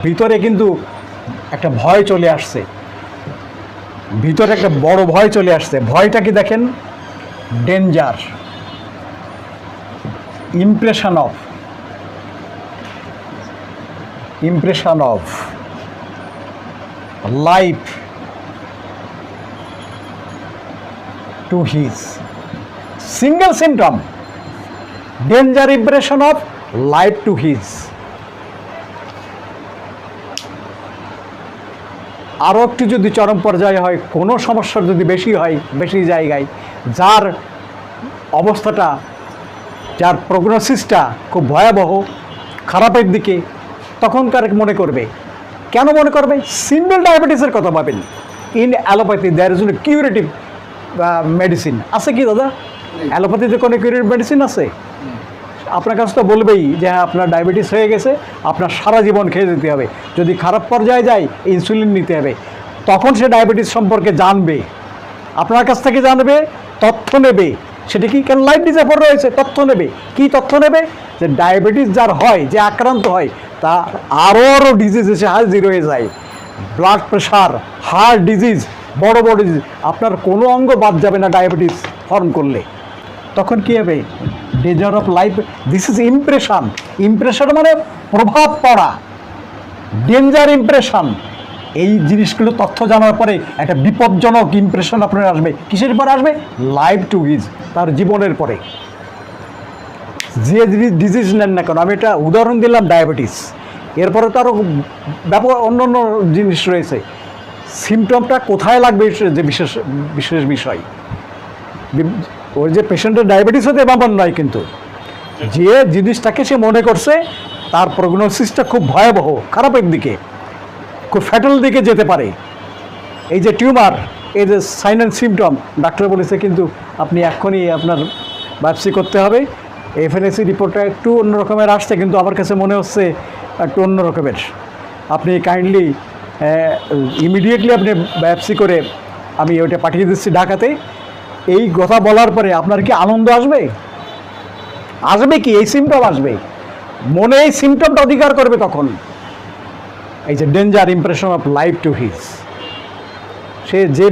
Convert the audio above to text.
ভিতরে কিন্তু একটা ভয় চলে আসছে, ভিতরে একটা বড় ভয় চলে আসছে। ভয়টা কি দেখেন? Danger, impression of life to his single symptom, danger impression of life to his. আরও একটু যদি চরম পর্যায়ে হয়, কোনো সমস্যার যদি বেশি হয়, বেশি জায়গায়, যার অবস্থাটা, যার প্রগনোসিসটা খুব ভয়াবহ, খারাপের দিকে, তখনকার মনে করবে, কেন মনে করবে? সিম্পল ডায়াবেটিসের কথা ভাবেন। In allopathy there is no curative medicine. আছে কি দাদা? অ্যালোপ্যাথিতে কোনো কিউরেটিভ মেডিসিন আছে? আপনার কাছে তো বলবেই যে হ্যাঁ আপনার ডায়াবেটিস হয়ে গেছে, আপনার সারা জীবন খেয়ে যেতে হবে, যদি খারাপ পর্যায়ে যায় ইনসুলিন নিতে হবে। তখন সে ডায়াবেটিস সম্পর্কে জানবে, আপনার কাছ থেকে জানবে, তথ্য নেবে। সেটা কি? কেন লাইফ ডিসঅর্ডার রয়েছে, তথ্য নেবে। কি তথ্য নেবে? যে ডায়াবেটিস যার হয়, যে আক্রান্ত হয়, তার আরও ডিজিজ এসে হাজির হয়ে যায়। ব্লাড প্রেশার, হার্ট ডিজিজ, বড় বড় ডিজিজ, আপনার কোনো অঙ্গ বাদ যাবে না ডায়াবেটিস ফর্ম করলে। তখন কী হবে? Danger of life, this is impression. Impression মানে প্রভাব পড়া, ডেঞ্জার ইমপ্রেশন। এই জিনিসগুলো তথ্য জানার পরে একটা বিপজ্জনক ইমপ্রেশন আপনার আসবে। কিসের পরে আসবে? লাইফ টু হিজ, তার জীবনের পরে। যে ডিজিজ নেন না কেন, আমি এটা উদাহরণ দিলাম ডায়াবেটিস, এরপরে তো আরও ব্যাপক অন্য অন্য জিনিস রয়েছে। সিমটমটা কোথায় লাগবে যে বিশেষ বিষয়। ওই যে পেশেন্টের ডায়াবেটিস হতে এমন নয়, কিন্তু যে জিনিসটাকে সে মনে করছে তার প্রগনোসিসটা খুব ভয়াবহ, খারাপের দিকে, খুব ফ্যাটাল দিকে যেতে পারে। এই যে টিউমার, এই যে সাইন অ্যান্ড সিমটম, ডাক্তার বলেছে কিন্তু আপনি এখনই আপনার বায়োপসি করতে হবে। এফএনএসি রিপোর্টটা একটু অন্য রকমের আসছে, কিন্তু আমার কাছে মনে হচ্ছে একটু অন্য রকমের। আপনি কাইন্ডলি ইমিডিয়েটলি আপনি বায়োপসি করে আমি ওইটা পাঠিয়ে দিচ্ছি ঢাকাতে। এই কথা বলার পরে আপনার কি আনন্দ আসবে? আসবে কি? এই সিমটম আসবে, মনে এই সিমটমটা অধিকার করবে তখন। এই যে danger impression of life to his, সে যে